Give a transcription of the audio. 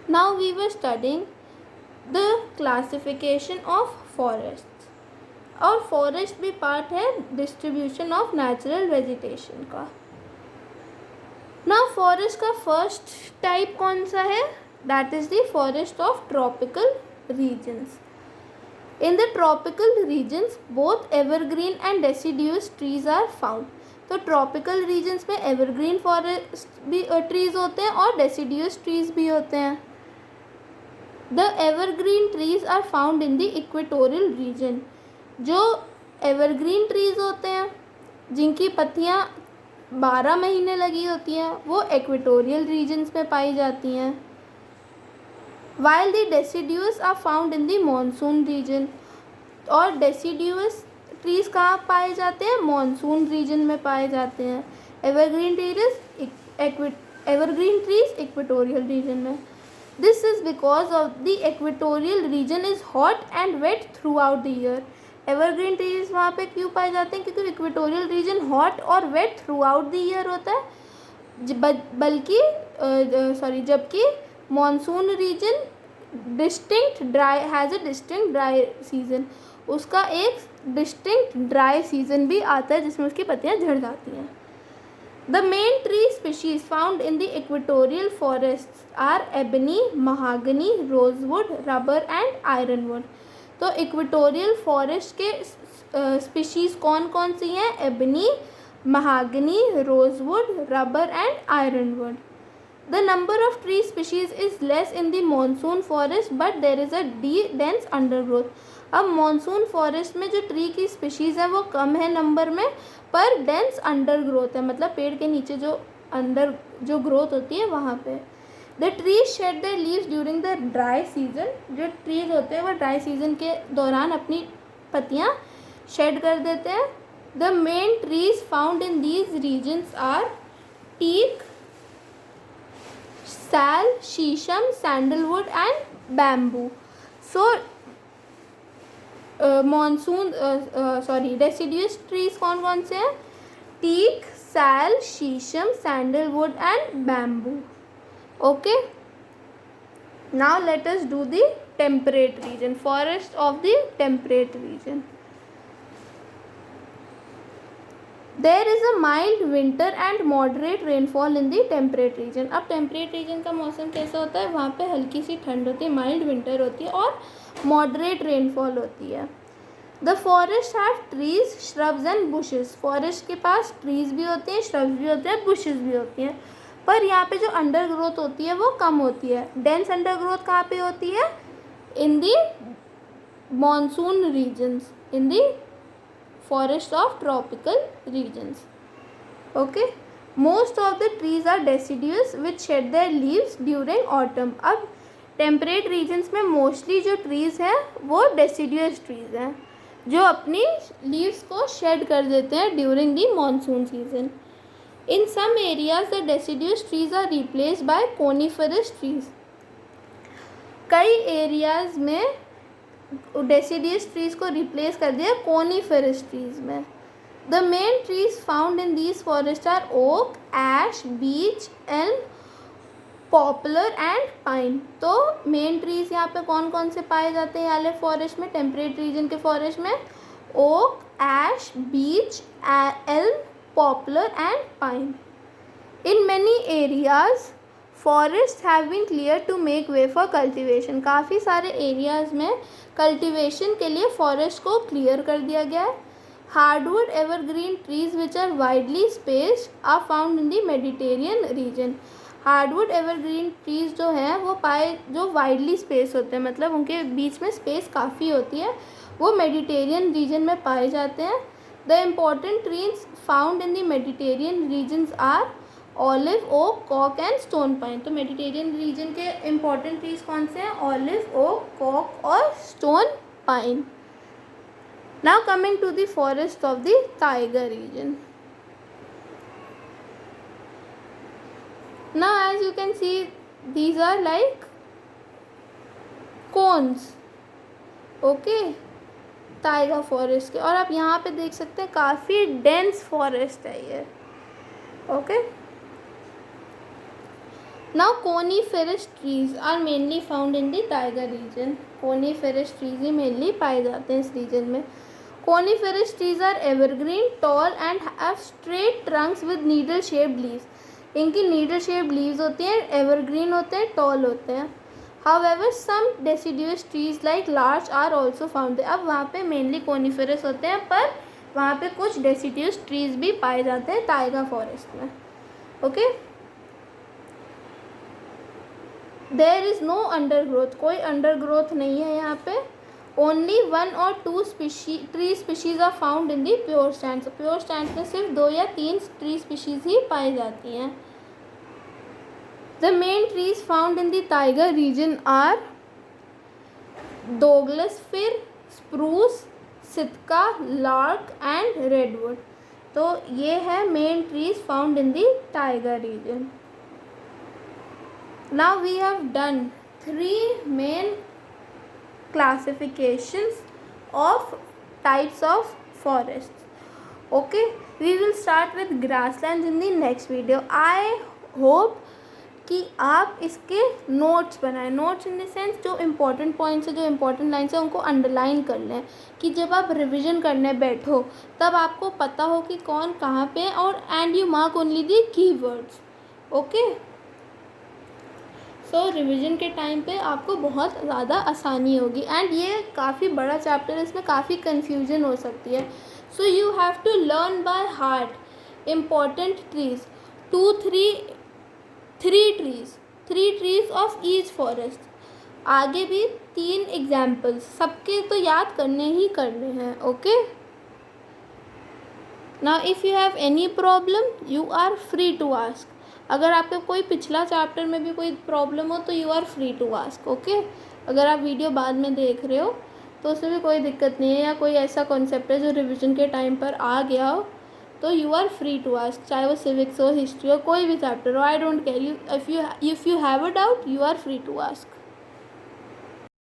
Now we were studying the classification of forests. और forest भी part है distribution of natural vegetation का. Now forest का first type कौन सा है? That is the forest of tropical regions. In the tropical regions both evergreen and deciduous trees are found. तो tropical regions में एवरग्रीन फॉरेस्ट भी trees होते हैं और डेसिड्यूस ट्रीज भी होते हैं. The evergreen trees are found in the equatorial region. जो एवरग्रीन ट्रीज होते हैं जिनकी पत्तियां 12 महीने लगी होती हैं वो इक्वेटोरियल रीजन्स में पाई जाती हैं. While the deciduous are found in the monsoon region. और डेसिड्यूस ट्रीज कहाँ पाए जाते हैं? मॉनसून रीजन में पाए जाते हैं. एवरग्रीन ट्रीज इक्वेटोरियल रीजन में. This is because of the equatorial region is hot and wet throughout the year. Evergreen trees वहाँ पे क्यों पाए जाते हैं? क्योंकि इक्वेटोरियल रीजन हॉट और wet throughout the year होता है. जबकि monsoon region distinct dry has a distinct dry season. उसका एक डिस्टिंक्ट ड्राई सीजन भी आता है जिसमें उसकी पत्तियाँ झड़ जाती हैं. The main tree species found in the equatorial forests are ebony, mahogany, rosewood, rubber and ironwood. तो इक्वेटोरियल फॉरेस्ट के स्पीशीज़ कौन कौन सी हैं? Ebony, mahogany, rosewood, rubber and Ironwood. The number of tree species is less in the monsoon forest but there is a dense undergrowth. अब monsoon forest में जो tree की species है वो कम है नंबर में पर डेंस अंडर ग्रोथ है. मतलब पेड़ के नीचे जो अंडर जो ग्रोथ होती है वहाँ पे. The tree shade their leaves during the dry season. जो ट्रीज होते हैं वो ड्राई सीजन के दौरान अपनी पत्तियाँ शेड कर देते हैं. The main trees found in these regions are teak, sal, sheesham, sandalwood and bamboo. So deciduous trees कौन कौन से हैं? Teak, sal, sheesham, sandalwood and bamboo. Okay, now let us do the temperate region. Forest of the temperate region. There is a mild winter and moderate rainfall in the temperate region. अब temperate region का मौसम कैसा होता है? वहाँ पे हल्की सी ठंड होती है, माइल्ड विंटर होती है और मॉडरेट रेनफॉल होती है. The forest have trees, shrubs and bushes. Forest के पास ट्रीज भी होते हैं, श्रब्स भी होते हैं, बुशेस भी होती हैं. पर यहाँ पे जो अंडर ग्रोथ होती है वो कम होती है. डेंस अंडर ग्रोथ कहाँ पे होती है? In the monsoon regions, in the forest of tropical regions. Okay, most of the trees are deciduous which shed their leaves during autumn. अब टेम्परेट रीजन्स में मोस्टली जो ट्रीज़ हैं वो डेसिड्यूस ट्रीज़ हैं जो अपनी लीव्स को शेड कर देते हैं during the monsoon season. In some areas the deciduous trees are replaced by coniferous trees. कई एरियाज में डेसिड्यूस ट्रीज को रिप्लेस कर दिया कोनिफरस ट्रीज में. The main trees found in these forest are oak, ash, beech, elm, poplar and pine. तो main trees यहाँ पे कौन कौन से पाए जाते हैं वाले फॉरेस्ट में? टेम्परेट रीजन के फॉरेस्ट में oak, ash, beech, elm, poplar and pine. In many areas forest have been clear to make way for cultivation. काफ़ी सारे एरियाज में कल्टिवेशन के लिए फॉरेस्ट को क्लियर कर दिया गया है. Hardwood evergreen trees which are widely spaced are found in the Mediterranean region. Hardwood evergreen trees जो हैं वो जो वाइडली स्पेस होते हैं, मतलब उनके बीच में स्पेस काफ़ी होती है, वो मेडिटेरियन रीजन में पाए जाते हैं. The important trees found in the Mediterranean regions are olive, oak, कॉक एंड स्टोन पाइन. तो मेडिटेरियन रीजन के इम्पॉर्टेंट ट्रीज कौन से हैं? ऑलिव, ओक, कॉक और stone pine. Now coming to the forest of the tiger region. Now as you can see these are like cones. Okay, tiger forest के. और आप यहाँ पे देख सकते हैं काफ़ी डेंस फॉरेस्ट है ये. Okay, now coniferous trees are mainly found in the tiger region. Coniferous trees ही मेनली पाए जाते हैं इस रीजन में। Coniferous trees are evergreen, tall and have straight trunks with needle shaped leaves. इनकी नीडल शेप्ड लीव्स होती हैं, evergreen होते हैं, टॉल होते हैं। However, some deciduous trees like larch are also found। अब वहाँ पे मेनली कोनीफेरस होते हैं, पर वहाँ पे कुछ डेसिडियस ट्रीज भी पाए जाते हैं टाइगर फॉरेस्ट में। Okay, there is no undergrowth, कोई अंडरग्रोथ नहीं है यहाँ पे। Only 1 or 2 tree species are found in the pure stands. Pure stands में सिर्फ 2 या 3 ट्री स्पीशीज ही पाई जाती हैं। The main trees found in the tiger region are Douglas fir, spruce, sitka, larch and redwood। तो ये है main trees found in the tiger region। Now we have done 3 main classifications of types of forests। Okay, we will start with grasslands in the next video। I hope कि आप इसके notes बनाएं। Notes in the sense जो important points है, जो important lines है, उनको underline कर लें कि जब आप रिवीजन करने बैठो तब आपको पता हो कि कौन कहाँ पे है, और and you mark only the keywords. Okay, so revision के टाइम पे आपको बहुत ज़्यादा आसानी होगी। एंड ये काफ़ी बड़ा चैप्टर है, इसमें काफ़ी कन्फ्यूजन हो सकती है। So you have to learn by heart important trees, 3 trees of each forest. आगे भी 3 एग्जाम्पल्स, सबके तो याद करने ही करने हैं। Okay, now if you have any problem you are free to ask. अगर आपको कोई पिछला चैप्टर में भी कोई प्रॉब्लम हो तो you are free to ask. Okay, अगर आप वीडियो बाद में देख रहे हो तो उसमें भी कोई दिक्कत नहीं है, या कोई ऐसा कॉन्सेप्ट है जो रिवीजन के टाइम पर आ गया हो तो you are free to ask, चाहे वो सिविक्स हो, हिस्ट्री हो, कोई भी चैप्टर हो, I don't care. If you have a doubt you are free to ask.